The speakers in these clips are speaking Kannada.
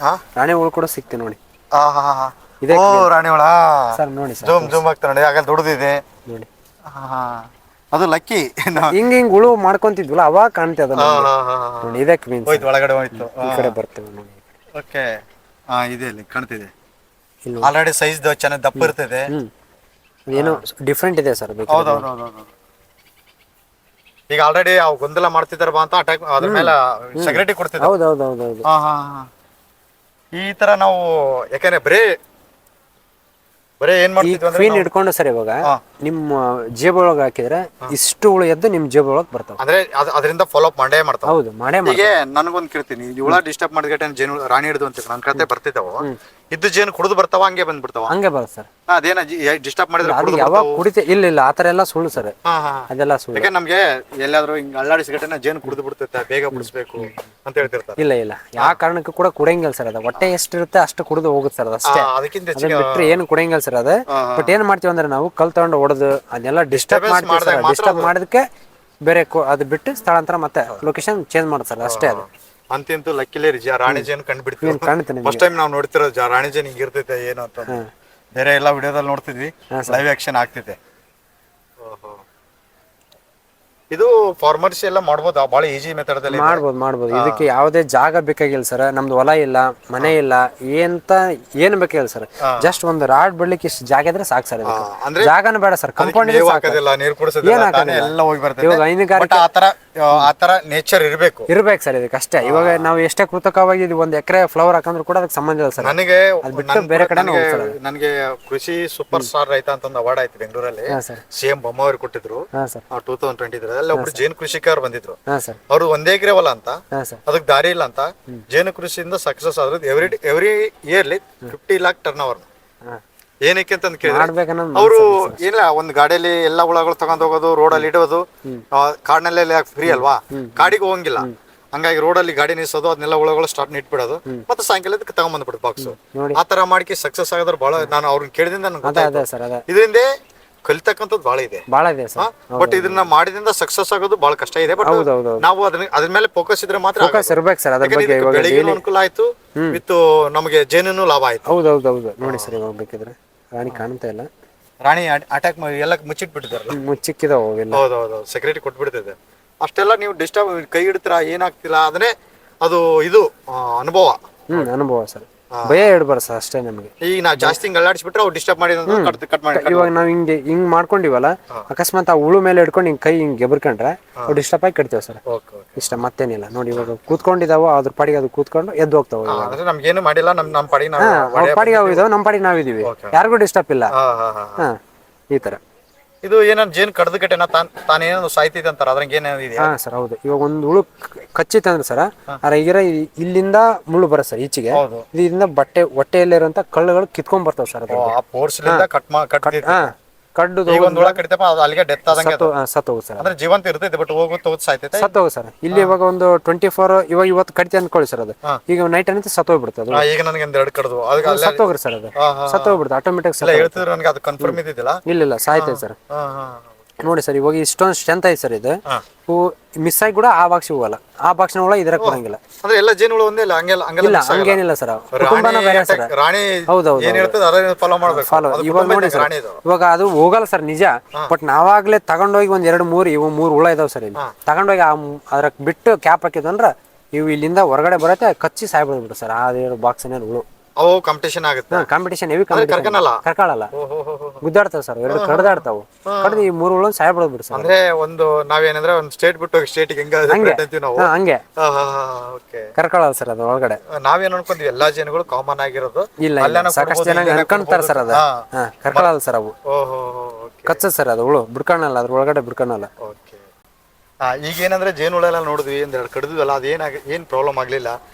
ಹಾ ರಾಣಿ ಹುಳು ಕೂಡ ಸಿಕ್ತಿ ನೋಡಿ. ಹಾ ಹಾ ಹಾ ಇದೇ ಓ ರಾಣಿ ಹುಳ ಸರ್ ನೋಡಿ ಸರ್ ಜೂಮ್ ಜೂಮ್ ಆಗ್ತಾ ನೋಡಿ ಆಗ ದುಡ್ದಿದೆ. ನೋಡಿ ಹಾ ಅದು ಲಕ್ಕಿ. ಹಿಂಗ್ ಹುಳು ಮಾಡ್ಕೊಂತಿದ್ವಲ್ಲ ಅವಾಗ ಕಾಣ್ತೆ ಅದ ಹಾ ನಮ್ಗೆ. ಹಾ ಹಾ ನೋಡಿ ಇದಕ್ಕೆ ಮೀನ್ ಹೋಯ್ತು ಸರ್ ಒಳಗಡೆ ಹೋಯ್ತು. ಈ ಕಡೆ ಬರ್ತೇವೆ ನೋಡಿ. ಓಕೆ ಹಾ ಇದೆ ಇಲ್ಲಿ ಕಾಣ್ತಿದೆ. ಇಲ್ಲಿ ಆಲ್ರೆಡಿ ಸೈಜ್ ಚೆನ್ನಾಗಿ ದಪ್ಪ ಇರ್ತದೆ. ಏನೋ ಡಿಫ್ರೆಂಟ್ ಇದೆ ಸರ್ ಬೇಕಿದ್ರೆ ನೋಡಿ. ಹೌದೌದೌದು. ಈಗ ಆಲ್ರೆಡಿ ಅವು ಗೊಂದಲ ಮಾಡ್ತಿದಾರ ಬಾ ಅಂತ ಅಟ್ಯಾಕ್ ಅದ್ರ ಮೇಲೆ ಸೆಕ್ಯೂರಿಟಿ ಕೊಡ್ತಿದ್ದಾರೆ. ಹೌದೌದೌದೌದು. ಹಾ ಹಾ ಹಾ ಈ ತರ ನಾವು ಯಾಕಂದ್ರೆ ಬರೇ ಏನ್ ಈ ಮಾಡ್ತಿದ್ವಿ ಅಂದ್ರೆ ಕ್ವೀನ್ ಹಿಡ್ಕೊಂಡು ಸರ್ ಇವಾಗ ನಿಮ್ಮ ಜೇಬೊಳಗೆ ಹಾಕಿದ್ರೆ ಇಷ್ಟು ಹುಳು ಎದ್ದು ನಿಮ್ ಜೇಬೊಳಗೆ ಬರ್ತಾವ. ಅಂದ್ರೆ ಅದರಿಂದ ಫಾಲೋ ಅಪ್ ಮಾಡೇ ಮಾಡ್ತಾವ. ಹೌದು ಮಾಡೇ ಈಗ ನನ್ಗೊಂದ್ ಕೇಳ್ತೀನಿ, ಈ ಹುಳ ಡಿಸ್ಟರ್ಬ್ ಮಾಡಿದ ಜೇನು ರಾಣಿ ಹಿಡಿದು ಅಂತ ನನ್ ಕತೆ ಬರ್ತಿದ್ದಾವ ಇದ್ದು ಜೇನು ಕುಡಿದು ಬರ್ತಾವ ಹಂಗೆ ಬಂದ್ಬಿಡ್ತಾವ. ಹಂಗೆ ಬರುತ್ತೆ ಸರ್. ಅದೇನ ಡಿಸ್ಟರ್ಬ್ ಮಾಡಿದ್ರೆ ಅದು ಯಾವಾಗ ಕುಡಿತೆ ಇಲ್ಲ ಆತರ ಎಲ್ಲ ಸುಳ್ಳು ಸರ್. ಅದೆಲ್ಲ ಸುಳ್ಳು. ಯಾಕೆ ನಮ್ಗೆ ಎಲ್ಲಾದ್ರೂ ಹಿಂಗ್ ಅಲ್ಲಾಡಿಸಿಗಟ್ಟೆ ಜೇನು ಕುಡಿದು ಬಿಡ್ತೈತೆ ಬೇಗ ಬಿಡಿಸ್ಬೇಕು ಅಂತ ಹೇಳ್ತಿರ್ತಾರೆ. ಇಲ್ಲ ಯಾವ ಕಾರಣಕ್ಕೂ ಕೂಡ ಕುಡಿಯಂಗಿಲ್ಲ ಸರ್. ಅದು ಹೊಟ್ಟೆ ಎಷ್ಟಿರುತ್ತೆ ಅಷ್ಟು ಕುಡಿದು ಹೋಗುತ್ತೆ ಸರ್. ಅಷ್ಟೇ. ಅದಕ್ಕಿಂತ ಬಿಟ್ರೆ ಏನು ಕುಡಿಯಂಗಿಲ್ಲ ಸರ್ ಅದು. ಬಟ್ ಏನ್ ಮಾಡ್ತೀವಿ ಅಂದ್ರೆ ನಾವು ಕಲ್ ತಗೊಂಡು ಹೊಡೆದು ಅದನ್ನೆಲ್ಲ ಡಿಸ್ಟರ್ಬ್ ಮಾಡ್ತೀವಿ. ಡಿಸ್ಟರ್ಬ್ ಮಾಡೋದಕ್ಕೆ ಬೇರೆ ಅದು ಬಿಟ್ಟು ಸ್ಥಳಾಂತರ ಮತ್ತೆ ಲೊಕೇಶನ್ ಚೇಂಜ್ ಮಾಡುತ್ತೆ ಸರ್ ಅಷ್ಟೇ. ಅದು ಅಂತೂ ಲಕ್ಕಿಲೇ ರಾಣಿ ಜೇನು ಕಂಡುಬಿಡ್ತೀವಿ. ಫಸ್ಟ್ ಟೈಮ್ ನಾವು ನೋಡ್ತಿರೋ ರಾಣಿ ಜೇನು ಹಿಂಗ್ ಇರ್ತೈತೆ ಏನು ಅಂತ. ಬೇರೆ ಎಲ್ಲ ವಿಡಿಯೋದಲ್ಲಿ ನೋಡ್ತಿದ್ವಿ, ಲೈವ್ ಆಕ್ಷನ್ ಆಗ್ತಿದೆ. ಇದು ಫಾರ್ಮರ್ಸ್ ಎಲ್ಲ ಮಾಡ್ಬೋದು, ಬಹಳ ಈಜಿ ಮೆಥಡ್ ಅಲ್ಲಿ ಮಾಡ್ಬೋದು. ಇದಕ್ಕೆ ಯಾವುದೇ ಜಾಗ ಬೇಕಾಗಿಲ್ಲ ಸರ್. ನಮ್ದು ಹೊಲ ಇಲ್ಲ, ಮನೆ ಇಲ್ಲ, ಏನು ಬೇಕಾಗಿಲ್ಲ ಸರ್. ಜಸ್ಟ್ ಒಂದು ರಾಡ್ ಬಿಡ್ಲಿಕ್ಕೆ ಇಷ್ಟು ಜಾಗ ಇದ್ರೆ ಸಾಕು ಸರ್. ಜಾಗನೂ ಬೇಡ ಸರ್. ಕಂಪೌಂಡ್ ನೀರು ಕುಡಿಸೋದಿಲ್ಲ ಎಲ್ಲ ಹೋಗಿ ಬರ್ತದೆ. ಇವಾಗ ಹೈನುಗಾರಿಕೆ ಆತರ ನೇಚರ್ ಇರಬೇಕು ಸರ್ ಇದಕ್ಕೆ ಅಷ್ಟೇ. ಇವಾಗ ನಾವು ಎಷ್ಟೇ ಕೃತಕವಾಗಿ ಒಂದು ಎಕರೆ ಫ್ಲವರ್ ಹಾಕಂದ್ರು ಕೂಡ ಅದಕ್ಕೆ ಸಂಬಂಧ ಇಲ್ಲ ಸರ್. ನನಗೆ ಬಿಟ್ಟು ಬೇರೆ ಕಡೆ ನನಗೆ ಕೃಷಿ ಸೂಪರ್ ಸ್ಟಾರ್ ರೈತ ಅಂತ ಒಂದು ಅವಾರ್ಡ್ ಆಯ್ತು ಬೆಂಗಳೂರಲ್ಲಿ. ಸಿಎಂ ಬೊಮ್ಮಾಯಿ ಕೊಟ್ಟಿದ್ರು 2023 ಅಲ್ಲಿ. ಒಬ್ರು ಜೇನು ಕೃಷಿಕರು ಬಂದಿದ್ರು. ಅವ್ರು 1 ಎಕರೆ ಹೊಲ ಅಂತ, ಅದಕ್ಕೆ ದಾರಿ ಇಲ್ಲ ಅಂತ ಜೇನು ಕೃಷಿಯಿಂದ ಸಕ್ಸಸ್ ಆದ್ರು. Every yearly 50 lakh turn over. ಏನಕ್ಕೆ ಅಂತ ಕೇಳಿದ್ರೆ ಅವರು ಏನಿಲ್ಲ, ಒಂದ್ ಗಾಡಿಯಲ್ಲಿ ಎಲ್ಲಾ ಹುಳಗಳು ತಗೊಂಡ್ ಹೋಗೋದು, ರೋಡಲ್ಲಿ ಇಡೋದು. ಕಾಡಿನಲ್ಲೇ ಫ್ರೀ ಅಲ್ವಾ, ಕಾಡಿಗೆ ಹೋಗಂಗಿಲ್ಲ. ಹಂಗಾಗಿ ರೋಡಲ್ಲಿ ಗಾಡಿ ನಿಲ್ಸೋದು, ಅದನ್ನೆಲ್ಲ ಹುಳಗಳು ಸ್ಟಾರ್ಟ್ ಇಟ್ಬಿಡೋದು, ಮತ್ತೆ ಸಾಯಂಕಾಲ ತಗೊಂಡ್ಬಂದ್ಬಿಡೋದು ಬಾಕ್ಸ್. ಆತರ ಮಾಡಿ ಸಕ್ಸಸ್ ಆಗಿದ್ರು ಬಹಳ. ನಾನು ಅವ್ರನ್ನ ಕೇಳಿದಿಂದ ಇದರಿಂದ ಕಲಿತಕ್ಕಂಥದ್ದು ಬಹಳ ಇದೆ ಸರ್. ಬಟ್ ಇದನ್ನ ಮಾಡಿದಿಂದ ಸಕ್ಸಸ್ ಆಗೋದು ಬಹಳ ಕಷ್ಟ ಇದೆ. ಬಟ್ ನಾವು ಅದ್ರ ಮೇಲೆ ಫೋಕಸ್ ಇದ್ರೆ ಮಾತ್ರ ಬೆಳೆಗೂ ಅನುಕೂಲ ಆಯ್ತು, ವಿತ್ ನಮಗೆ ಜೇನು ಲಾಭ ಆಯ್ತು. ಹೌದೌದು ನೋಡಿ ಸರ್. ಇವಾಗ ಬೇಕಿದ್ರೆ ರಾಣಿ ಕಾಣ್ತಾ ಇಲ್ಲ. ರಾಣಿ ಅಟ್ಯಾಕ್ ಎಲ್ಲ ಮುಚ್ಚಿಟ್ಬಿಟ್ಟಿದಾರಲ್ಲ, ಮುಚ್ಚಿಕ್ಕಿದಾವ. ಹೌದೌದು, ಸೆಕ್ಯೂರಿಟಿ ಕೊಟ್ಬಿಡ್ತಿದೆ. ಅಷ್ಟೆಲ್ಲ ನೀವು ಡಿಸ್ಟರ್ಬ್ ಕೈ ಹಿಡ್ತೀರಾ ಏನಾಗ್ತಿಲ್ಲ ಅಂದ್ರೆ ಅದು ಇದು ಅನುಭವ ಸರ್. ಭಯ ಇಡ್ಬಾರ ಸರ್ ಅಷ್ಟೇ ನಮಗೆ. ಈಗ ನಾವು ಜಾಸ್ತಿ ಅಲ್ಲಾಡಿಸ್ಬಿಟ್ರೆ ಅವ್ರು ಡಿಸ್ಟರ್ಬ್ ಮಾಡಿ ಕಟ್ ಮಾಡಿ. ಇವಾಗ ನಾವ್ ಹಿಂಗ್ ಮಾಡ್ಕೊಂಡಿವಲ್ಲ, ಅಕಸ್ಮಾತ್ ಆ ಹುಳು ಮೇಲೆ ಹಿಡ್ಕೊಂಡು ಹಿಂಗ್ ಕೈ ಹಿಂಗ್ ಗೆಬರ್ಕೊಂಡ್ರೆ ಡಿಸ್ಟರ್ಬ್ ಆಗಿ ಕಟ್ತೇವೆ ಸರ್. ಇಷ್ಟ ಮತ್ತೇನಿಲ್ಲ ನೋಡಿ. ಇವಾಗ ಕೂತ್ಕೊಂಡಿದಾವ, ಅದ್ರ ಪಾಡಿಗೆ ಅದು ಕೂತ್ಕೊಂಡು ಎದ್ದು ಹೋಗ್ತಾವ. ನಮ್ಗೇನು ಮಾಡಿಲ್ಲ, ನಮ್ಮ ಪಾಡಿಗೆ ಪಾಡಿಗೆ ಅವು ಇದಾವೆ, ನಮ್ಮ ಪಾಡಿಗೆ ನಾವಿದೀವಿ, ಯಾರಿಗೂ ಡಿಸ್ಟರ್ಬ್ ಇಲ್ಲ. ಈ ತರ ಇದು ಏನಾದ್ರು ಜೇನು ಕಡ್ದು ಕಟ್ಟೆನ ತಾನೇನೋ ಸಾಯ್ತಿದೆ ಅಂತಾರ, ಅದ್ರಂಗೆ ಏನಿದೆ? ಸರ್ ಹೌದು. ಇವಾಗ ಒಂದು ಹುಳು ಕಚ್ಚಿತ್ತಂದ್ರೆ ಸರ್, ಇಲ್ಲಿಂದ ಮುಳ್ಳು ಬರುತ್ತೆ ಸರ್ ಈಚೆಗೆ. ಇದರಿಂದ ಹೊಟ್ಟೆಯಲ್ಲಿರುವಂತ ಕಳ್ಳುಗಳು ಕಿತ್ಕೊಂಡ್ ಬರ್ತಾವ ಸರ್. ಕಡ್ಡು ಒಂದು ಹುಳ ಕಡಿತಪ್ಪ, ಅದು ಅಲ್ಲಿಗೆ ಡೆತ್ ಆದಂಗೆ ಸತ್ತೋಗು ಸರ್. ಅಂದ್ರೆ ಜೀವಂತ ಇರ್ತೈತೆ, ಬಟ್ ಹೋಗುತ್ತೆ ಸಾಯ್ತೈತೆ, ಸತ್ತೋಗು ಸರ್. ಇಲ್ಲಿ ಇವಾಗ ಒಂದು 24 ಇವಾಗ ಇವತ್ತು ಕಡಿತೆ ಅಂದ್ಕೊಳ್ಳಿ ಸರ್. ಅದು ಈಗ ನೈಟ್ ಅನ್ನಿತ ಸತ್ತೋಗ್ಬಿಡ್ತದೆ. ಈಗ ನನಗೆ 2 ಕಡ್ದು ಸತ್ತೋಗ್ರಿ ಸರ್. ಅದು ಸತ್ತೋಗ್ಬಿಡುತ್ತೆ ಆಟೋಮೆಟಿಕ್. ಹೇಳ್ತಿದ್ರು ನನಗೆ, ಅದು ಕನ್ಫರ್ಮ್ ಇದ್ದಿದ್ದಿಲ್ಲ. ಇಲ್ಲ ಸಾಯ್ತೈತೆ ಸರ್. ನೋಡಿ ಸರ್, ಇವಾಗ ಇಷ್ಟೊಂದು ಸ್ಟ್ರೆಂತ್ ಐತೆ ಸರ್. ಇದು ಮಿಸ್ ಆಗಿ ಕೂಡ ಆ ಬಾಕ್ಸ್ ಹೋಗಲ್ಲ, ಆ ಬಾಕ್ಸ್ ಹುಳ ಇದ್ರಾಗ ಕೊಡಂಗಿಲ್ಲ. ಅಂದ್ರೆ ಎಲ್ಲ ಜೇನುಗಳು ಒಂದೇ ಇಲ್ಲ, ಹಂಗೇನಿಲ್ಲ ಸರ್. ಕುಟುಂಬನ ಬೇರೆ ಸರ್. ಹೌದೌದು. ಇವಾಗ ನೋಡಿ ಸರ್, ಇವಾಗ ಅದು ಹೋಗಲ್ಲ ಸರ್ ನಿಜ. ಬಟ್ ನಾವಾಗ್ಲೇ ತಗೊಂಡೋಗಿ 2-3 ಇವು 3 ಹುಳ ಇದಾವ್ ಸರ್. ಇಲ್ಲಿ ತಗೊಂಡೋಗಿ ಅದ್ರ ಬಿಟ್ಟು ಕ್ಯಾಪ್ ಹಾಕಿದಂದ್ರ ಇವು ಇಲ್ಲಿಂದ ಹೊರಗಡೆ ಬರತ್ತೆ, ಕಚ್ಚಿ ಸಾಯ್ಬಿಡ್ಬಿಡು ಸರ್. ಅದೇನು ಬಾಕ್ಸ್ ಹುಳು ಅವು ಕಾಂಪಿಟೇಷನ್ ಆಗುತ್ತೆ. ಕಾಂಪಿಟೇಷನ್ ಹೆವಿ ಕರ್ಕಳಲ್ಲ, ಗುದ್ದಾಡ್ತಾವ ಸರ್. 2 ಕಡ್ದಾಡ್ತಾವು. ಕಡ್ದು ಈ 3 ಹುಳು ಸಾಯ್ಬಿಡ್ಬಿಡು ಸರ್. ಅಂದ್ರೆ ಒಂದು ನಾವೇನಂದ್ರೆ ಒಂದು ಸ್ಟೇಟ್ ಬಿಟ್ಟು ಸ್ಟೇಟ್ಗೆ ಹಂಗೆ ಕರ್ಕಳಲ್ಲ ಸರ್. ಅದು ಒಳಗಡೆ ನಾವೇನ್ ಅನ್ಕೊಂಡ್ವಿ ಎಲ್ಲಾ ಜೇನುಗಳು ಕಾಮನ್ ಆಗಿರೋದು. ಇಲ್ಲ, ಸಾಕಷ್ಟು ಜನ ಅನ್ಕೊಂತಾರ ಸರ್. ಅದ ಕರ್ಕಳಲ್ಲ ಸರ್. ಅವು ಕಚ್ಚ ಸರ್. ಅದು ಹುಳು ಬಿಡ್ಕೊಳಲ್ಲ, ಅದ್ರ ಒಳಗಡೆ ಬಿಡ್ಕೊಳಲ್ಲ. ಈಗ ಏನಂದ್ರೆ ಜೇನುಹುಳ ಎಲ್ಲ ನೋಡಿದ್ವಿ, 2 ಕಡಿದ್ವಲ್ಲ, ಏನ್ ಪ್ರಾಬ್ಲಮ್ ಆಗ್ಲಿಲ್ಲ.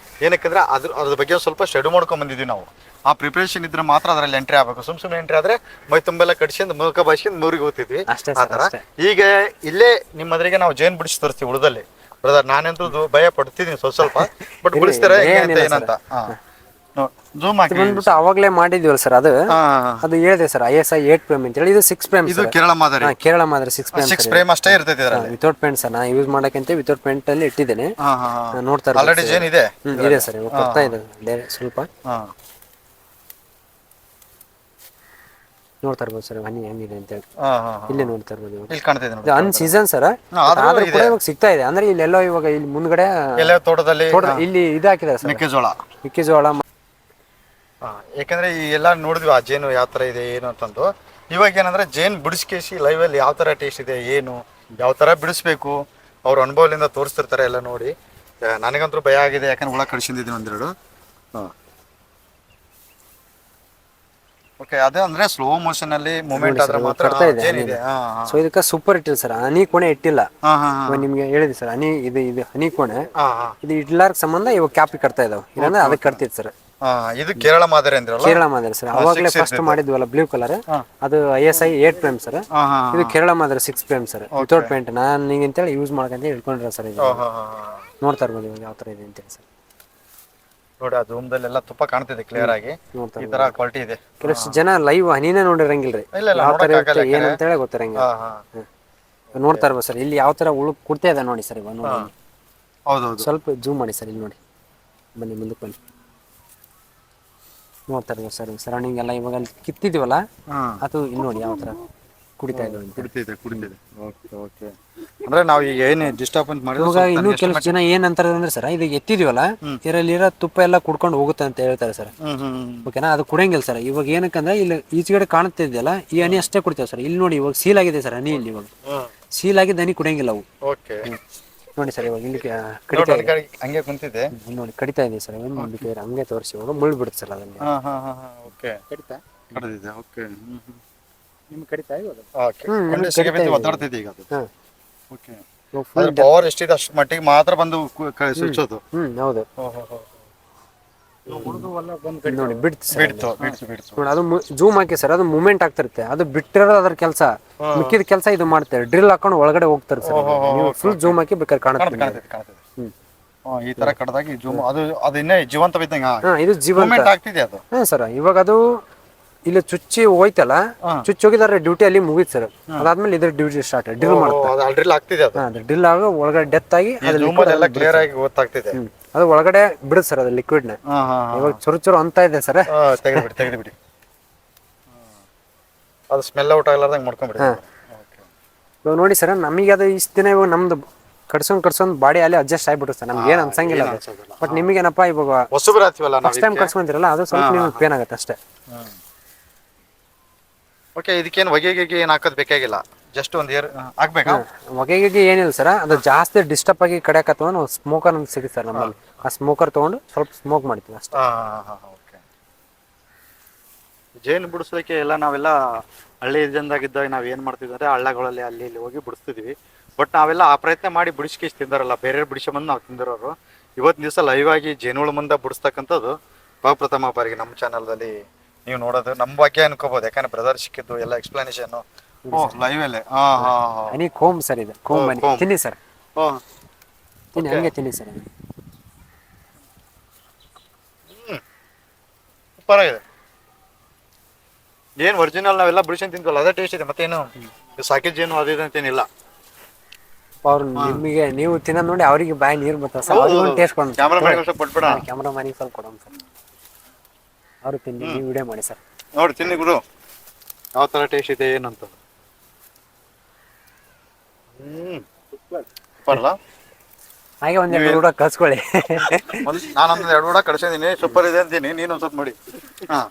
ಏನಕ್ಕಂದ್ರೆ ಅದ್ರ ಬಗ್ಗೆ ಸ್ವಲ್ಪ ಸ್ಟಡಿ ಮಾಡ್ಕೊಂಡ್ ಬಂದಿದ್ವಿ ನಾವು. ಆ ಪ್ರಿಪರೇಷನ್ ಇದ್ರೆ ಮಾತ್ರ ಅದ್ರಲ್ಲಿ ಎಂಟ್ರಿ ಆಗ್ಬೇಕು. ಸುಮ್ನೆ ಎಂಟ್ರಿ ಆದ್ರೆ ಮೈ ತುಂಬೆಲ್ಲ ಕಡ್ಸ್ಕೊಂಡು ಮುಖ ಬಾಯಿಸ್ಕೊಂಡು ಮೂರಿಗೆ ಹೋಗ್ತಿದ್ವಿ. ಈಗ ಇಲ್ಲೇ ನಿಮ್ಮ ಎದುರಿಗೆ ನಾವು ಜೇನು ಬಿಡಿಸಿ ತೋರಿಸ್ತೀವಿ ಹುಳದಲ್ಲಿ. ಬ್ರದರ್, ನಾನಂತೂ ಭಯ ಪಡ್ತಿದ್ದೀನಿ ಸ್ವಲ್ಪ, ಬಟ್ ಬಿಡಿಸ್ತಾರೆ ಏನಂತ. ಜೂಮ್ ಹಾಕಿ ಬಂದ್ಬಿಟ್ಟು ಅವಾಗಲೇ ಮಾಡಿದ್ವಲ್ಲ ಸರ್ ಅದು ಹಾ ಅದು ಹೇಳಿದೆ ಸರ್ ISI 8 ಫ್ರೇಮ್ ಅಂತ ಹೇಳಿ. ಇದು 6 ಫ್ರೇಮ್ ಇದು ಕೇರಳ ಮಾದರಿ ಕೇರಳ ಮಾದರಿ 6 ಫ್ರೇಮ್ 6 ಫ್ರೇಮ್ ಅಷ್ಟೇ ಇರ್ತೈತಿ ಇದರಲ್ಲಿ. ವಿತೌಟ್ ಪೇಂಟ್ ಸರ್ ನಾ ಯೂಸ್ ಮಾಡಕ್ಕಂತ ವಿತೌಟ್ ಪೇಂಟ್ ಅಲ್ಲಿ ಇಟ್ಟಿದ್ದೇನೆ. ನೋಡ್ತಾ ಆಲ್ರೆಡಿ ಜೇನ್ ಇದೆ ಇದೆ ಸರ್ ಇವಾಗ ಬರ್ತಾ ಇದೆ ಸ್ವಲ್ಪ ನೋಡ್ತಾ ಇರ್ಬೋದು ಸರ್ ಹನಿ ಹೆಂಗಿದೆ ಅಂತ ಹೇಳಿ ಇಲ್ಲಿ ನೋಡ್ತಾ ಇರ್ಬೋದು. ಇಲ್ಲಿ ಕಾಣ್ತಿದೆ ನೋಡಿ. ಅನ್ ಸೀಸನ್ ಸರ್ ಆದ್ರೂ ಕೂಡ ಇವಾಗ ಸಿಗ್ತಾ ಇದೆ ಅಂದ್ರೆ ಇಲ್ಲೆಲ್ಲೋ ಇವಾಗ ಇಲ್ಲಿ ಮುಂದ್ಗಡೆ ಎಲ್ಲ ತೋಟದಲ್ಲಿ ಇಲ್ಲಿ ಇದು ಹಾಕಿದ್ದಾರೆ ಸರ್ ಮೆಕ್ಕೆಜೋಳ. ಯಾಕಂದ್ರೆ ಈ ಎಲ್ಲ ನೋಡಿದ್ವಿ ಆ ಜೇನು ಯಾವ ತರ ಇದೆ ಏನು ಅಂತಂದು. ಇವಾಗ ಏನಂದ್ರೆ ಜೇನ್ ಬಿಡಿಸ್ಕೇಸಿ ಲೈವ್ ಅಲ್ಲಿ ಯಾವ ತರ ಟೇಸ್ಟ್ ಇದೆ ಏನು ಯಾವ ತರ ಬಿಡಿಸ್ಬೇಕು ಅವ್ರ ಅನುಭವದಿಂದ ತೋರಿಸ್ತಿರ್ತಾರೆ ಎಲ್ಲ ನೋಡಿ. ನನಗಂತೂ ಭಯ ಆಗಿದೆ ಯಾಕಂದ್ರೆ ಹುಳ ಕಡಿಸಿದ್ದೀನಿ ಒಂದೆರಡು. ಓಕೆ ಅದೇ ಅಂದ್ರೆ ಸ್ಲೋ ಮೋಷನ್ ಅಲ್ಲಿ ಮೂವ್ಮೆಂಟ್ ಆದ್ರೆ ಮಾತ್ರ ಜೇನಿದೆ. ಸೊ ಇದಕ್ಕೆ ಸೂಪರ್ ಇಟ್ಟಿಲ್ಲ ಸರ್ ಹನಿ ಕೋಣೆ ಇಟ್ಟಿಲ್ಲ. ನಿಮ್ಗೆ ಹೇಳಿದೆ ಸರ್ ಹನಿ ಇದು ಹನಿ ಕೋಣೆ ಇದು ಇಡ್ಲಾರ್ಕ್ ಸಂಬಂಧ ಇವಾಗ ಕ್ಯಾಪಿ ಕಟ್ತಾ ಇದಾವೆ ಇಲ್ಲಾಂದ್ರೆ ಅದಕ್ಕೆ ಕಟ್ತಿತ್ತು ಸರ್. ಇದು ಕೇರಳ ಮಾದರಿ ಅಂದ್ರಲ್ಲ. ಕೇರಳ ಮಾದರಿ ಸರ್ ಅವಾಗಲೇ ಫಸ್ಟ್ ಮಾಡಿದ್ವಲ್ಲ ಬ್ಲೂ ಕಲರ್ ಅದು ISI 8 ಫ್ರೇಮ್ ಸರ್. ಇದು ಕೇರಳ ಮಾದರಿ 6 ಫ್ರೇಮ್ ಸರ್ ವಿತೌಟ್ ಪೇಂಟ್. ನಾನು ಹಿಂಗೆ ಅಂತೇಳಿ ಯೂಸ್ ಮಾಡ್ಕೊಂತ ಇಟ್ಕೊಂಡಿರ ಸರ್. ಇದು ನೋಡ್ತಾ ಇರ್ಬೋದು ಇವಾಗ ಯಾವ ತರ ಇದೆ ಅಂತೇಳಿ ಸರ್. ನೋಡಿ ಆ ಜೂಮ್ದಲ್ಲಿ ಎಲ್ಲ ತುಪ್ಪ ಕಾಣ್ತಿದೆ ಕ್ಲಿಯರ್ ಆಗಿ. ಈ ತರ ಕ್ವಾಲಿಟಿ ಇದೆ. ಕೆಲವಷ್ಟು ಜನ ಲೈವ್ ಹನಿನೇ ನೋಡಿರಂಗಿಲ್ರಿ ಯಾವ ತರ ಇರುತ್ತೆ ಏನಂತೇಳಿ ಗೊತ್ತಿರಂಗಿಲ್ಲ. ನೋಡ್ತಾ ಇರ್ಬೋದು ಸರ್ ಇಲ್ಲಿ ಯಾವ ತರ ಉಳುಕ್ ಕುಡ್ತಾ ಇದೆ ನೋಡಿ ಸರ್ ಇವಾಗ ನೋಡಿ. ಹೌದೌದು ಸ್ವಲ್ಪ ಜೂಮ್ ಮಾಡಿ ಸರ್ ಇಲ್ಲಿ ನೋಡಿ ಬನ್ನಿ ಮುಂದಕ್ಕೆ ಬನ್ನಿ ನೋಡ್ತಾ ಇರ್ಬೋದು ಸರ್ ಸರೌಂಡಿಂಗ್ ಎಲ್ಲ ಇವಾಗ ಅಲ್ಲಿ ಕಿತ್ತಿದ್ವಲ್ಲ ಅದು ಇಲ್ಲಿ ನೋಡಿ ಯಾವ ತರ ಕುಡಿತಾ ಇದೆ ಕುಡಿತಿದೆ. ಓಕೆ ಅಂದ್ರೆ ನಾವು ಈಗ ಏನು ಡಿಸ್ಟರ್ಬೆನ್ಸ್ ಮಾಡಿದ್ರೆ ಇವಾಗ ಇನ್ನೂ ಕೆಲವು ಜನ ಏನ್ ಅಂತಾರೆ ಅಂದ್ರೆ ಸರ್ ಇದು ಎತ್ತಿದ್ವಲ್ಲ ಇದರಲ್ಲಿರೋ ತುಪ್ಪ ಎಲ್ಲ ಕುಡ್ಕೊಂಡು ಹೋಗುತ್ತೆ ಅಂತ ಹೇಳ್ತಾರೆ ಸರ್. ಓಕೆನಾ ಅದು ಕುಡಿಯಂಗಿಲ್ಲ ಸರ್. ಇವಾಗ ಏನಕ್ಕಂದ್ರೆ ಇಲ್ಲಿ ಈಚೆಗಡೆ ಕಾಣುತ್ತಾ ಇದೆಯಲ್ಲ ಈ ಹನಿ ಅಷ್ಟೇ ಕುಡಿತೇವೆ ಸರ್. ಇಲ್ಲಿ ನೋಡಿ ಇವಾಗ ಸೀಲ್ ಆಗಿದೆ ಸರ್ ಹನಿ ಇಲ್ಲಿ ಇವಾಗ ಸೀಲ್ ಆಗಿದ್ದ ಹನಿ ಕುಡಿಯಂಗಿಲ್ಲ ಅವು. ಓಕೆ ನೋಡಿ ಸರ್ ಇವಾಗ ಇಲ್ಲಿ ಕಡಿತಾ ಇದೆ ಹಂಗೆ ಕುಂತಿದೆ ನೋಡಿ ಕಡಿತಾ ಇದೆ ಸರ್. ಹಂಗೆ ತೋರಿಸಿ ಇವಾಗ ಮುಳ್ಳು ಬಿಡುತ್ತೆ ಸರ್ ಅದರಲ್ಲಿ. ಓಕೆ ಕಡಿತಾ ಕಡಿದಿದೆ. ಓಕೆ ನಿಮ್ಗೆ ಕಡಿತಾ ಇವಾಗ ಓಕೆ ಒದ್ದಾಡ್ತಿದೆ ಈಗ ಅದು. ಓಕೆ ಅದ್ರ ಪವರ್ ಎಷ್ಟಿದೆ ಅಷ್ಟು ಮಟ್ಟಿಗೆ ಮಾತ್ರ ಬಂದು ಸುಚ್ಚೋದು. ಹೌದು ನೋಡಿ ಬಿಡ್ತು ನೋಡಿ ಅದು ಜೂಮ್ ಹಾಕಿ ಸರ್ ಅದು ಮೂವ್ಮೆಂಟ್ ಆಗ್ತಿರುತ್ತೆ. ಅದು ಬಿಟ್ಟಿರೋದು ಅದ್ರ ಕೆಲಸ ಮಿಕ್ಕಿದ ಕೆಲಸ ಇದು ಮಾಡ್ತಾರೆ ಡ್ರಿಲ್ ಹಾಕೊಂಡು ಒಳಗಡೆ ಹೋಗ್ತಾರೆ ಸರ್. ನೀವು ಫುಲ್ ಜೂಮ್ ಹಾಕಿ ಬೇಕಾದ್ರೆ ಕಾಣುತ್ತೆ. ಈ ತರ ಕಡದಾಗಿ ಜೂಮ್ ಅದು ಇನ್ನೇ ಜೀವಂತ ಬಿದ್ದಂಗ ಇದು ಜೀವಂತ ಆಗ್ತಿದೆ ಅದು. ಸರ್ ಇವಾಗ ಅದು ಇಲ್ಲಿ ಚುಚ್ಚಿ ಹೋಯ್ತಲ್ಲ ಚುಚ್ಚಿ ಹೋಗಿದಾರೆ ಡ್ಯೂಟಿ ಅಲ್ಲಿ ಮುಗೀತು ಸರ್. ಅದಾದ್ಮೇಲೆ ಇದ್ರ ಡ್ಯೂಟಿ ಸ್ಟಾರ್ಟ್ ಡ್ರಿಲ್ ಮಾಡ್ತಾರೆ. ಡ್ರಿಲ್ ಆಗ್ತಿದೆ ಅದು ಡ್ರಿಲ್ ಆಗ ಒಳಗಡೆ ಡೆತ್ ಆಗಿ ಎಲ್ಲ ಕ್ಲಿಯರ್ ಆಗಿ ಗೊತ್ತಾಗ್ತಿದೆ. ಅದು ಒಳಗಡೆ ಬಿಡುತ್ತೆ ಸರ್ ಅದು ಲಿಕ್ವಿಡ್ ನ. ಇವಾಗ ಚುರು ಅಂತ ಇದೆ ಸರ್. ತೆಗೆದ್ಬಿಡಿ ಅದು ಸ್ಮೆಲ್ ಔಟ್ ಆಗಲಾರ್ದಂಗೆ ಮಾಡ್ಕೊಂಡ್ಬಿಡಿ. ಇವಾಗ ನೋಡಿ ಸರ್ ನಮಗೆ ಅದು ಇಷ್ಟು ದಿನ ಇವಾಗ ನಮ್ದು ಕಡ್ಸೊಂಡ್ ಬಾಡಿ ಅಲ್ಲಿ ಅಡ್ಜಸ್ಟ್ ಆಗ್ಬಿಟ್ಟು ಸರ್ ನಮ್ಗೆ ಏನು ಅನ್ಸಂಗಿಲ್ಲ. ಬಟ್ ನಿಮಗೇನಪ್ಪ ಇವಾಗ ಫಸ್ಟ್ ಟೈಮ್ ಕಡ್ಸ್ಕೊಂತೀರಲ್ಲ ಅದು ಸ್ವಲ್ಪ ನಿಮ್ಗೆ ಪೇನ್ ಆಗುತ್ತೆ ಅಷ್ಟೇ. ಓಕೆ ಇದಕ್ಕೇನು ಹೊಗೆಗೆ ಏನು ಹಾಕೋದು ಬೇಕಾಗಿಲ್ಲ ಜಸ್ಟ್ ಒಂದು ಏರ್ ಹಾಕ್ಬೇಕಾ? ಹೊಗೆಗೆ ಏನಿಲ್ಲ ಸರ್ ಅದು ಜಾಸ್ತಿ ಡಿಸ್ಟರ್ಬ್ ಆಗಿ ಕಡಿಯಾಕತ್ತವ ನಾವು ಸ್ಮೋಕರ್ ಅಂತ ಸಿಗುತ್ತೆ ಸರ್ ನಮ್ಮಲ್ಲಿ. ಆ ಸ್ಮೋಕರ್ ತೊಗೊಂಡು ಸ್ವಲ್ಪ ಸ್ಮೋಕ್ ಮಾಡ್ತೀವಿ ಅಷ್ಟೇ. ಓಕೆ ಜೇನು ಬಿಡಿಸೋದಕ್ಕೆ ಎಲ್ಲ ನಾವೆಲ್ಲ ಹಳ್ಳಿ ಜನದಾಗಿದ್ದಾಗ ನಾವು ಏನು ಮಾಡ್ತಿದ್ವಿ ಅಂದರೆ ಹಳ್ಳಗಳಲ್ಲಿ ಅಲ್ಲಿ ಇಲ್ಲಿ ಹೋಗಿ ಬಿಡಿಸ್ತಿದ್ವಿ. ಬಟ್ ನಾವೆಲ್ಲ ಆ ಪ್ರಯತ್ನ ಮಾಡಿ ಬಿಡಿಸ್ಕೇಸಿ ತಿಂದಾರಲ್ಲ ಬೇರೆ ಬಿಡಿಸ್ಕೊಂಬಂದು ನಾವು ತಿಂದಿರೋರು. ಇವತ್ತಿನ ದಿವಸ ಲೈವ್ ಆಗಿ ಜೇನುಳ ಮುಂದೆ ಬಿಡಿಸ್ತಕ್ಕಂಥದ್ದು ಪ್ರಥಮ ಬಾರಿಗೆ ನಮ್ಮ ಚಾನಲ್ದಲ್ಲಿ ನೀವು ನೋಡೋದು. ನಮ್ಮ ಬಗ್ಗೆ ಅನ್ಕೋಬಹುದು ಯಾಕಂದ್ರೆ ಬ್ರದರ್ ಸಿಕ್ಕಿದ್ದು ಎಲ್ಲ ಎಕ್ಸ್ಪ್ಲನೇಷನ್ ಲೈವ್ ಅಲ್ಲೇ. ಹನಿ ಕೋಮ್ ಸರ್ ಇದು ಕೋಮ್ ಬನ್ನಿ ತಿನ್ನಿ ಸರ್ ತಿನ್ನಿ ಹಂಗೆ ತಿನ್ನಿ ಸರ್. ಸೂಪರ್ ಆಗಿದೆ. ಏನು ಒರಿಜಿನಲ್ ನಾವೆಲ್ಲ ಬಿಡಿಸ್ಕೊಂಡು ತಿಂತೀವಲ್ಲ ಅದೇ ಟೇಸ್ಟ್ ಇದೆ. ಮತ್ತೇನು ಸಾಕಿದ ಜೇನು ಅದು ಇದು ಅಂತೇನಿಲ್ಲ. ಅವ್ರು ನಿಮಗೆ ನೀವು ತಿನ್ನೋದು ನೋಡಿ ಅವರಿಗೆ ಬಾಯಿ ನೀರು ಬರ್ತಾವೆ ಸರ್. ಅವ್ರಿಗೆ ಟೇಸ್ಟ್ ಕೊಡೋಣ ಕ್ಯಾಮ್ರಾಮನಿಗೆ ಸ್ವಲ್ಪ ಕೊಡೋಣ ಸರ್. ಅವರು ತಿನ್ನಿ ನೀವು ವಿಡಿಯೋ ಮಾಡಿ ಸರ್. ನೋಡಿ ತಿನ್ನಿ ಗುರು ಯಾವ ಥರ ಟೇಸ್ಟ್ ಇದೆ ಏನಂತ. ಸೂಪರ್ ಅಲ್ಲ? ಹಾಗೆ ಒಂದೆರಡು ಕೂಡ ಕಳ್ಸ್ಕೊಳ್ಳಿ. ನಾನೊಂದು 2 ಕೂಡ ಕಳ್ಸಿದ್ದೀನಿ ಸೂಪರ್ ಇದೆ ಅಂತೀನಿ. ನೀನು ಒಂದು ಸ್ವಲ್ಪ ಮಾಡಿ. ಹಾಂ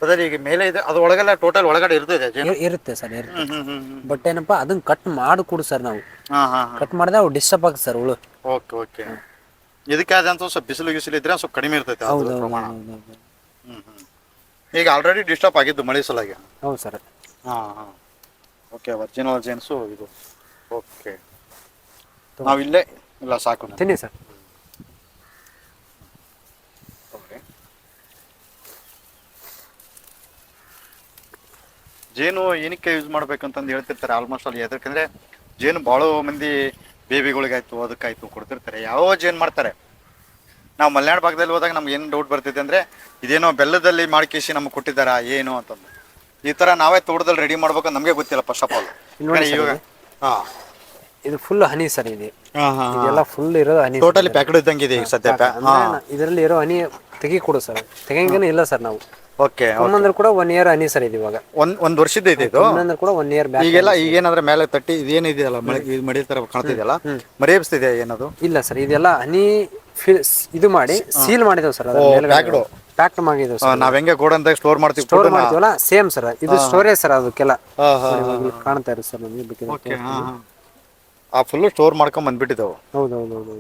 ಬದಲು ಈಗ ಮೇಲೆ ಇದೆ ಅದು ಒಳಗೆಲ್ಲ ಟೋಟಲ್ ಒಳಗಡೆ ಇರ್ತದೆ ಇರುತ್ತೆ ಸರ್ ಇರುತ್ತೆ. ಬಟ್ ಏನಪ್ಪಾ ಅದನ್ನ ಕಟ್ ಮಾಡಿ ಕೊಡು ಸರ್ ನಾವು. ಕಟ್ ಮಾಡಿದ್ರೆ ಅವು ಡಿಸ್ಟರ್ಬ್ ಆಗುತ್ತೆ ಸರ್ ಹುಳು. ಓಕೆ ಓಕೆ ಇದಕ್ಕೆ ಅದಂತೂ ಸ್ವಲ್ಪ ಬಿಸಿಲು ಇದ್ರೆ ಸ್ವಲ್ಪ ಕಡಿಮೆ ಇರ್ತೈತೆ ಪ್ರಮಾಣ. ಈಗ ಆಲ್ರೆಡಿ ಡಿಸ್ಟರ್ಬ್ ಆಗಿದ್ದು ಮಳೆ ಸಲಾಗಿ. ಹೌದು ಸರ್. ಓಕೆ ಒರಿಜಿನಲ್ ಜೇನ್ಸು ಇದು. ಓಕೆ ನಾವು ಇಲ್ಲೇ ಇಲ್ಲ ಸಾಕು ತಿನ್ನಿ ಸರ್. ಜೇನು ಏನಕ್ಕೆ ಯೂಸ್ ಮಾಡ್ಬೇಕಂತಂದು ಹೇಳ್ತಿರ್ತಾರೆ ಆಲ್ಮೋಸ್ಟ್ ಅಲ್ಲಿ. ಯಾಕಂದ್ರೆ ಜೇನು ಭಾಳ ಮಂದಿ ಬೇಬಿಗಳಿಗಾಯ್ತು ಅದಕ್ಕಾಯ್ತು ಕೊಡ್ತಿರ್ತಾರೆ. ಯಾವ ಜೇನು ಮಾಡ್ತಾರೆ ನಾವು ಮಲೆನಾಡು ಭಾಗದಲ್ಲಿ ಹೋದಾಗ ನಮ್ಗೆ ಏನು ಡೌಟ್ ಬರ್ತಿದೆ ಅಂದ್ರೆ ಇದೇನೋ ಬೆಲ್ಲದಲ್ಲಿ ಮಾಡ್ಕೇಸಿ ನಮ್ಗೆ ಕೊಟ್ಟಿದ್ದಾರಾ ಏನು ಅಂತಂದು. ಈ ತರ ನಾವೇ ತೋಟದಲ್ಲಿ ರೆಡಿ ಮಾಡ್ಬೇಕು ನಮ್ಗೆ ಗೊತ್ತಿಲ್ಲ ಫಸ್ಟ್ ಆಫ್ ಆಲ್. ಇವಾಗ ಇದು ಫುಲ್ ಹನಿ ಸರ್ ಇದೆ, ಇದೆಲ್ಲ ಫುಲ್ ಇರೋ ಹನಿ, ಟೋಟಲಿ ಪ್ಯಾಕೆಟ್ ಇದ್ದಂಗೆ ಇದೆ ಈಗ ಸದ್ಯ. ಇದರಲ್ಲಿ ಇರೋ ಹನಿ ತೆಗಿ ಕೊಡು ಸರ್, ತೆಗಿಯಂಗೇನು ಇಲ್ಲ ಸರ್ ನಾವು. ಓಕೆ, ಒಂದೊಂದ್ರೆ ಕೂಡ 1 year ಹನಿ ಸರ್ ಇದು. ಇವಾಗ ಒಂದ್ ವರ್ಷದ ಇದೆ ಇದು. ಒಂದೊಂದ್ರೆ ಕೂಡ 1 year ಬ್ಯಾಕ್. ಈಗೆಲ್ಲ ಈಗೇನಾದ್ರೆ ಮೇಲೆ ತಟ್ಟಿ ಇದೇನಿದೆಯಲ್ಲ ಮಡಿ ತರ ಕಾಣ್ತಿದೆಯಲ್ಲ, ಮರೆಯಬಿಸ್ತಿದೆ ಏನದು? ಇಲ್ಲ ಸರ್, ಇದೆಲ್ಲ ಹನಿ ಇದು ಮಾಡಿ ಸೀಲ್ ಮಾಡಿದೇವ್ ಸರ್, ಪ್ಯಾಕ್ಡ್ ಮಾಡಿದೇವ್ ಸರ್. ನಾವ್ ಹೆಂಗೆ ಗೋಡನ್ದಾಗ ಸ್ಟೋರ್ ಮಾಡ್ತೀವಲ್ಲ ಸೇಮ್ ಸರ್ ಇದು ಸ್ಟೋರೇಜ್ ಸರ್. ಅದಕ್ಕೆಲ್ಲ ಕಾಣ್ತಾ ಇರುತ್ತೆ ಸರ್ ನಮಗೆ. ಆ ಫುಲ್ ಸ್ಟೋರ್ ಮಾಡ್ಕೊಂಡ್ ಬಂದ್ಬಿಟ್ಟಿದ್ದಾವೆ. ಹೌದೌದು.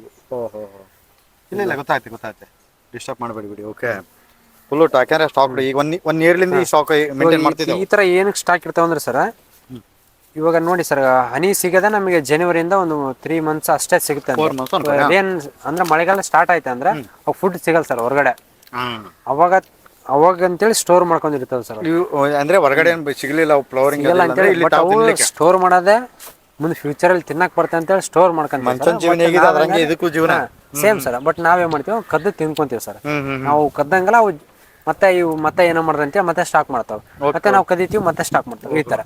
ಇಲ್ಲ ಗೊತ್ತಾಯ್ತು, ಡಿಸ್ಟರ್ಬ್ ಮಾಡಬೇಡಿ ಬಿಡಿ. ಓಕೆ, ಫುಲ್ ಯಾಕಂದ್ರೆ ಸ್ಟಾಕ್ ಈಗ ಒನ್ ಇಯರ್ಲಿಂದ ಈ ಸ್ಟಾಕ್ ಮೇಂಟೈನ್ ಮಾಡ್ತಿದ್ದೀವಿ. ಈ ತರ ಏನಕ್ಕೆ ಸ್ಟಾಕ್ ಇರ್ತಾವ ಅಂದ್ರೆ ಸರ್, ಇವಾಗ ನೋಡಿ ಸರ್, ಹನಿ ಸಿಗದ ನಮಗೆ ಜನವರಿಯಿಂದ ಒಂದು 3 months ಅಷ್ಟೇ ಸಿಗುತ್ತೆ. ಏನ್ ಅಂದ್ರೆ ಮಳೆಗಾಲ ಸ್ಟಾರ್ಟ್ ಆಯ್ತು ಅಂದ್ರೆ ಫುಡ್ ಸಿಗಲ್ಲ ಸರ್ ಹೊರಗಡೆ. ಅವಾಗ ಅಂತೇಳಿ ಸ್ಟೋರ್ ಮಾಡ್ಕೊಂಡಿರ್ತಾವೆ ಸರ್. ಅಂದ್ರೆ ಹೊರಗಡೆ ಸಿಗ್ಲಿಲ್ಲ ಫ್ಲವರಿಂಗ್ ಸ್ಟೋರ್ ಮಾಡೋದೇ ಮುಂದೆ ಫ್ಯೂಚರ್ ಅಲ್ಲಿ ತಿನ್ನಕ್ ಬರ್ತದೆ ಅಂತೇಳಿ ಸ್ಟೋರ್ ಮಾಡ್ಕೊಂತೀವಿ. ಇದಕ್ಕೂ ಜೀವನ ಸೇಮ್ ಸರ್. ಬಟ್ ನಾವೇನ್ ಮಾಡ್ತೀವಿ, ಕದ್ದು ತಿನ್ಕೊಂತೀವಿ ಸರ್. ನಾವು ಕದ್ದಂಗಲ್ಲ ಅವು ಮತ್ತೆ ಏನೋ ಮಾಡ್ದಂತೆ ಮತ್ತೆ ಸ್ಟಾಕ್ ಮಾಡ್ತಾವ, ಮತ್ತೆ ನಾವು ಕದಿತೀವಿ ಮತ್ತೆ ಸ್ಟಾಕ್ ಮಾಡ್ತಾವೆ, ಈ ತರ.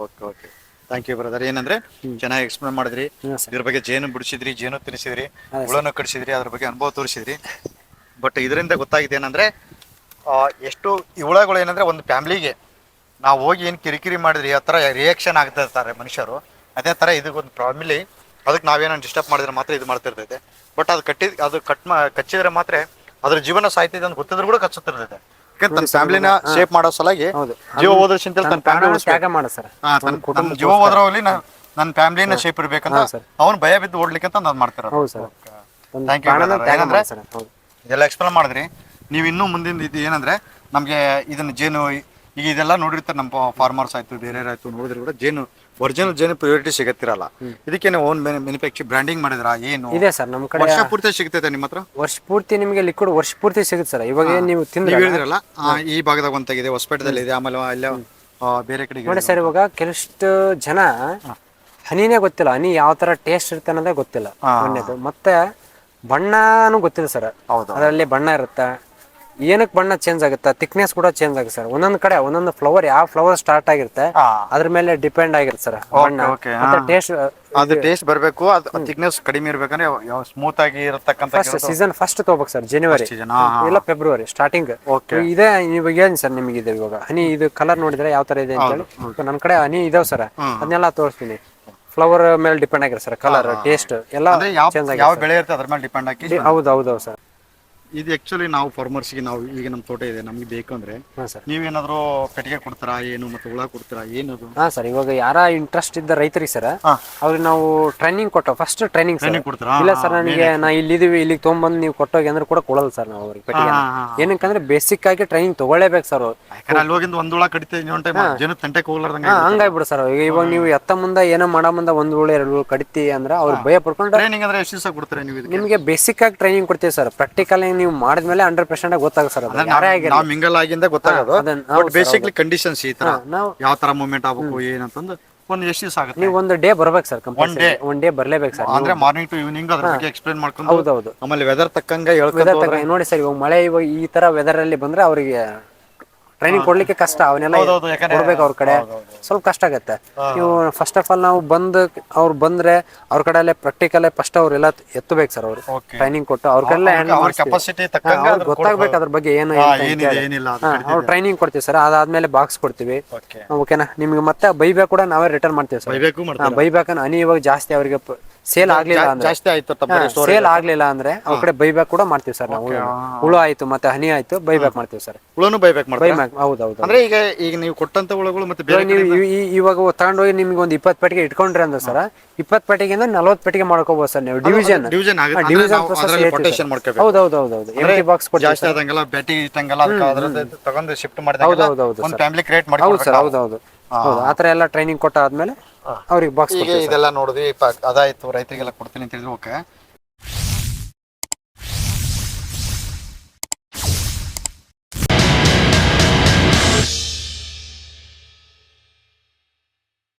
Okay, thank you brother. ಏನಂದ್ರೆ ಚೆನ್ನಾಗಿ ಎಕ್ಸ್ಪ್ಲೇನ್ ಮಾಡಿದ್ರಿ. ಇದ್ರ ಬಗ್ಗೆ ಜೇನು ಬಿಡಿಸಿದ್ರಿ, ಜೇನು ತಿನ್ನಿಸಿದ್ರಿ, ಹುಳನ ಕಡಿಸಿದ್ರಿ, ಅದ್ರ ಬಗ್ಗೆ ಅನುಭವ ತೋರಿಸಿದ್ರಿ. ಬಟ್ ಇದರಿಂದ ಗೊತ್ತಾಗಿದೆ ಏನಂದ್ರೆ ಎಷ್ಟು ಈ ಹುಳಗಳು ಏನಂದ್ರೆ ಒಂದು ಫ್ಯಾಮಿಲಿಗೆ ನಾವು ಹೋಗಿ ಏನು ಕಿರಿಕಿರಿ ಮಾಡಿದ್ರಿ ಆ ಥರ ರಿಯಾಕ್ಷನ್ ಆಗ್ತಾ ಇರ್ತಾರೆ ಮನುಷ್ಯರು. ಅದೇ ಥರ ಇದಕ್ಕೊಂದು ಫ್ಯಾಮಿಲಿ, ಅದಕ್ಕೆ ನಾವೇನೋ ಡಿಸ್ಟರ್ಬ್ ಮಾಡಿದ್ರೆ ಮಾತ್ರ ಇದು ಮಾಡ್ತಿರ್ತೈತೆ. ಬಟ್ ಅದು ಕಚ್ಚಿದ್ರೆ ಮಾತ್ರ ಅದ್ರ ಜೀವನ ಸಾಯ್ತಿದೆ ಅಂತ ಗೊತ್ತಿದ್ರು ಕೂಡ ಕಚ್ಚುತ್ತಿರ್ತೈತೆ. ತನ್ನ ಫ್ಯಾಮಿಲಿನ ಶೇಪ್ ಮಾಡೋ ಸಲಾಗಿ ಜೀವ ಹೋದ್ರಕ್ಕಿಂತ ತನ್ನ ಫ್ಯಾಮಿಲಿ ಜೀವ ಹೋದ್ರ ಹೋಗ್ಲಿ ನನ್ನ ಫ್ಯಾಮಿಲಿನ ಶೇಪ್ ಇರ್ಬೇಕಂತ ಅವ್ನು ಭಯ ಬಿದ್ದು ಓಡ್ಲಿಕ್ಕೆ ಅಂತ ನಾನು ಮಾಡ್ತಾರೆ. Thank you. ಏನಂದ್ರೆ ಇದೆಲ್ಲ ಎಕ್ಸ್ಪ್ಲೇನ್ ಮಾಡಿದ್ರಿ. ನೀವು ಇನ್ನೂ ಮುಂದಿನ ಇದು ಏನಂದ್ರೆ ನಮಗೆ ಇದನ್ನ ಜೇನು ಈಗ ಇದೆಲ್ಲ ನೋಡಿರ್ತಾರೆ ನಮ್ಮ ಫಾರ್ಮರ್ಸ್ ಆಯ್ತು, ಬೇರೆ ಆಯ್ತು, ನೋಡಿದ್ರೆ ಕೂಡ ಜೇನು ಒರಿಜಿನಲ್ ಜೇನು ಪ್ಯೂರಿಟಿ ಸಿಗತ್ತಿರಲ್ಲ. ಇದಕ್ಕೆ ಓನ್ ಮ್ಯಾನುಫ್ಯಾಕ್ಚರ್ ಬ್ರ್ಯಾಂಡಿಂಗ್ ಮಾಡಿದ್ರ ಏನು ಇದೆ ಸರ್ ನಮ್ಮ ಕಡೆ? ವರ್ಷ ಪೂರ್ತಿ ಸಿಗ್ತೈತೆ ನಿಮ್ಮ ಹತ್ರ? ವರ್ಷ ಪೂರ್ತಿ ನಿಮಗೆ ಲಿಕ್ವಿಡ್ ವರ್ಷ ಪೂರ್ತಿ ಸಿಗುತ್ತೆ ಸರ್. ಇವಾಗ ನೀವು ಹೇಳಿದ್ರಲ್ಲ ಈ ಭಾಗದಾಗ ಒಂದಾಗಿದೆ, ಹೊಸಪೇಟದಲ್ಲಿ ಇದೆ, ಆಮೇಲೆ ಅಲ್ಲ ಬೇರೆ ಕಡೆ ನೋಡಿ ಸರ್. ಇವಾಗ ಕೆಲಷ್ಟು ಜನ ಹನಿನೇ ಗೊತ್ತಿಲ್ಲ, ಹನಿ ಯಾವ ತರ ಟೇಸ್ಟ್ ಇರುತ್ತೆ ಅನ್ನೋದೇ ಗೊತ್ತಿಲ್ಲ. ಒಂದೇದು ಮತ್ತೆ ಬಣ್ಣನೂ ಗೊತ್ತಿಲ್ಲ ಸರ್. ಅದರಲ್ಲಿ ಬಣ್ಣ ಇರುತ್ತೆ, ಏನಕ್ಕೆ ಬಣ್ಣ ಚೇಂಜ್ ಆಗುತ್ತೆ, ಥಿಕ್ನೆಸ್ ಕೂಡ ಚೇಂಜ್ ಆಗುತ್ತೆ ಸರ್. ಒಂದೊಂದ್ ಕಡೆ ಒಂದೊಂದು ಫ್ಲವರ್, ಯಾವ ಫ್ಲವರ್ ಸ್ಟಾರ್ಟ್ ಆಗಿರುತ್ತೆ ಅದ್ರ ಮೇಲೆ ಡಿಪೆಂಡ್ ಆಗಿರುತ್ತೆ ಸರ್ ಬಣ್ಣ. ಮತ್ತೆ ಟೇಸ್ಟ್, ಅದು ಟೇಸ್ಟ್ ಬರಬೇಕು, ಅದು ಥಿಕ್ನೆಸ್ ಕಡಿಮೆ ಇರ್ಬೇಕಂದ್ರೆ ಸ್ಮೂತ್ ಆಗಿ ಇರತಕ್ಕಂತ ಸೀಸನ್ ಫಸ್ಟ್ ತಗೋಬೇಕು ಸರ್, ಜನವರಿ ಇಲ್ಲ ಫೆಬ್ರವರಿ ಸ್ಟಾರ್ಟಿಂಗ್. ಇದೆ ಇವಾಗ ಏನ್ ಸರ್ ನಿಮಗೆ ಇವಾಗ ಹನಿ ಇದು ಕಲರ್ ನೋಡಿದ್ರೆ ಯಾವ ತರ ಇದೆ ಅಂತ ಹೇಳಿ ನನ್ನ ಕಡೆ ಹನಿ ಇದಾವ್ ಸರ್, ಅದನ್ನೆಲ್ಲ ತೋರಿಸ್ತೀನಿ. ಫ್ಲವರ್ ಮೇಲೆ ಡಿಪೆಂಡ್ ಆಗಿರುತ್ತೆ ಸರ್, ಕಲರ್ ಟೇಸ್ಟ್ ಎಲ್ಲ ಚೇಂಜ್ ಆಗಿ ಯಾವ ಬೆಳೆ ಇರುತ್ತೆ ಅದ್ರ ಮೇಲೆ ಡಿಪೆಂಡ್ ಆಗಿ. ಹೌದು ಸರ್. ಇದು ಆಕ್ಚುಲಿ ನಾವು ಫಾರ್ಮರ್ಸ್ಗೆ ನಾವು ಈಗ ನಮ್ಮ ತೋಟ ಇದೆ, ನಮ್ಗೆ ಬೇಕು ಅಂದ್ರೆ ನೀವೇನಾದ್ರು ಪೆಟ್ಟಿಗೆ ಕೊಡ್ತಾರಾ ಏನು, ಮತ್ತೆ ಹುಳ ಕೊಡ್ತಾರಾ ಏನದು? ಸರ್ ಇವಾಗ ಯಾರ ಇಂಟ್ರೆಸ್ಟ್ ಇದ್ದ ರೈತರಿಗೆ ಸರ್ ಅವ್ರಿಗೆ ನಾವು ಟ್ರೈನಿಂಗ್ ಕೊಟ್ಟು ಫಸ್ಟ್ ಟ್ರೈನಿಂಗ್ ಕೊಡ್ತಾರಾ? ಇಲ್ಲ ಸರ್ ನನಗೆ ನಾ ಇಲ್ಲಿದೀವಿ, ಇಲ್ಲಿಗೆ ತೊಗೊಂಡ್ಬಂದು ನೀವು ಕೊಟ್ಟೋಗಿ ಅಂದ್ರೆ ಕೂಡ ಕೊಡಲ್ಲ ಸರ್ ನಾವು ಅವ್ರಿಗೆ ಪೆಟ್ಟಿಗೆ. ಏನಕ್ಕಂದ್ರೆ ಬೇಸಿಕ್ ಆಗಿ ಟ್ರೈನಿಂಗ್ ತಗೊಳ್ಳೇಬೇಕು ಸರ್. ಅಲ್ಲಿ ಹೋಗಿಂದ ಒಂದ್ ಹುಳ ಕಡಿತೇವೆ ಹಂಗಾಗ್ಬಿಡು ಸರ್. ಇವಾಗ ನೀವು ಎತ್ತ ಮುಂದೆ ಏನೋ ಮಾಡೋ ಮುಂದೆ ಒಂದ್ ಹುಳ 2 ಹುಳ ಕಡಿತಿ ಅಂದ್ರೆ ಅವ್ರು ಭಯ ಪಡ್ಕೊಂಡು ಟ್ರೈನಿಂಗ್ ಅಂದ್ರೆ ಎಷ್ಟು ದಿವಸ ಕೊಡ್ತಾರೆ ನೀವು? ನಿಮಗೆ ಬೇಸಿಕ್ ಆಗಿ ಟ್ರೈನಿಂಗ್ ಕೊಡ್ತೀವಿ ಸರ್. ಪ್ರಾಕ್ಟಿಕಲ್ ನೀವು ಮಾಡಿದ್ಮೇಲೆ 100% ಗೊತ್ತಾಗುತ್ತೆ ಸರ್. ನಾವು ಮಿಂಗಲ್ ಆಗಿಂದ ಗೊತ್ತಾಗೋದು ಬೇಸಿಕ್ಲಿ ಕಂಡೀಷನ್ಸ್ ಈ ತರ ಯಾವ ತರ ಮೂವ್ಮೆಂಟ್ ಆಗ್ಬೇಕು ಏನಂತಂದು ಒಂದು ಎಷ್ಟು ದಿವಸ ಆಗುತ್ತೆ? ನೀವು ಒಂದು ಡೇ ಬರ್ಬೇಕು ಸರ್, ಒನ್ ಡೇ ಬರ್ಲೇಬೇಕು ಸರ್. ಅಂದ್ರೆ ಮಾರ್ನಿಂಗ್ ಟು ಈವ್ನಿಂಗ್ ಅದ್ರ ಬಗ್ಗೆ ಎಕ್ಸ್ಪ್ಲೇನ್ ಮಾಡ್ಕೊಂಡು. ಹೌದೌದು. ಆಮೇಲೆ ವೆದರ್ ತಕ್ಕಂಗೆ ನೋಡಿ ಸರ್, ಇವಾಗ ಮಳೆ ಇವಾಗ ಈ ತರ ವೆದರ್ ಅಲ್ಲಿ ಬಂದ್ರೆ ಅವರಿಗೆ ಟ್ರೈನಿಂಗ್ ಕೊಡ್ಲಿಕ್ಕೆ ಕಷ್ಟ. ಅವನ್ನೆಲ್ಲ ಕೊಡ್ಬೇಕು ಅವ್ರ ಕಡೆ, ಸ್ವಲ್ಪ ಕಷ್ಟ ಆಗತ್ತೆ. ನೀವು ಫಸ್ಟ್ ಆಫ್ ಆಲ್ ನಾವು ಅವ್ರು ಬಂದ್ರೆ ಅವ್ರ ಕಡೆ ಪ್ರಾಕ್ಟಿಕಲ್ ಫಸ್ಟ್ ಅವ್ರೆಲ್ಲ ಎತ್ತಬೇಕು ಸರ್. ಅವ್ರು ಟ್ರೈನಿಂಗ್ ಕೊಟ್ಟು ಅವ್ರ ಕಡೆ ಗೊತ್ತಾಗ್ಬೇಕು ಅದ್ರ ಬಗ್ಗೆ ಏನು ಅವ್ರು ಟ್ರೈನಿಂಗ್ ಕೊಡ್ತೀವಿ ಸರ್. ಅದಾದ್ಮೇಲೆ ಬಾಕ್ಸ್ ಕೊಡ್ತೀವಿ, ಓಕೆನಾ? ನಿಮ್ಗೆ ಮತ್ತೆ ಬೈಬ್ಯಾಕ್ ಕೂಡ ನಾವೇ ರಿಟರ್ನ್ ಮಾಡ್ತೀವಿ ಸರ್. ಬೈಬ್ಯಾಕ್ ಹನಿ ಇವಾಗ ಜಾಸ್ತಿ ಅವ್ರಿಗೆ ಸೇಲ್ ಆಗ್ಲಿಲ್ಲ ಅಂದ್ರೆ, ಸೇಲ್ ಆಗ್ಲಿಲ್ಲ ಅಂದ್ರೆ ಅವ್ರ ಕಡೆ ಬೈಬ್ಯಾಕ್ ಕೂಡ ಮಾಡ್ತೀವಿ ಸರ್ ನಾವು. ಹುಳು ಆಯ್ತು ಮತ್ತೆ ಹನಿ ಆಯ್ತು, ಬೈಬ್ಯಾಕ್ ಮಾಡ್ತೀವಿ ಸರ್. ಹುಳುನು ಬೈಬ್ಯಾಕ್ ಮಾಡ್ತೀವಿ. ಹೌದೌದು. ಅಂದ್ರೆ ಈಗ ನೀವು ಕೊಟ್ಟಂತ ಹುಳುಗಳು ಮತ್ತೆ ನೀವು ಇವಾಗ ತಗೊಂಡೋಗಿ ನಿಮ್ಗೆ ಒಂದು 20 ಪೆಟ್ಟಿಗೆ ಇಟ್ಕೊಂಡ್ರಿ ಅಂದ್ರೆ ಸರ್, 20 ಪೆಟ್ಟಿಗೆಯಿಂದ 40 ಪೆಟ್ಟಿಗೆ ಮಾಡ್ಕೋಬಹುದು ಸರ್ ನೀವು. ಡಿವಿಷನ್ ಹೌದೌದು. ಎಂಟಿ ಬಾಕ್ಸ್ ಜಾಸ್ತಿ ಆದಂಗೆಲ್ಲ ಬ್ಯಾಟಿ ಇಟ್ಟಂಗೆಲ್ಲ ತಗೊಂಡು ಶಿಫ್ಟ್ ಮಾಡಿದಾಗ ಒಂದು ಫ್ಯಾಮಿಲಿ ಕ್ರಿಯೇಟ್ ಮಾಡಿ. ಹೌದು ಸರ್, ಹೌದು. ಆತರ ಎಲ್ಲ ಟ್ರೈನಿಂಗ್ ಕೊಟ್ಟಾದ್ಮೇಲೆ ಅವ್ರಿಗೆ ಬಾಕ್ಸ್. ಇದೆಲ್ಲ ನೋಡಿದ್ವಿ, ಅದಾಯ್ತು, ರೈತರಿಗೆಲ್ಲ ಕೊಡ್ತೀನಿ ಅಂತ ಹೇಳಿದ್ರು. ಓಕೆ,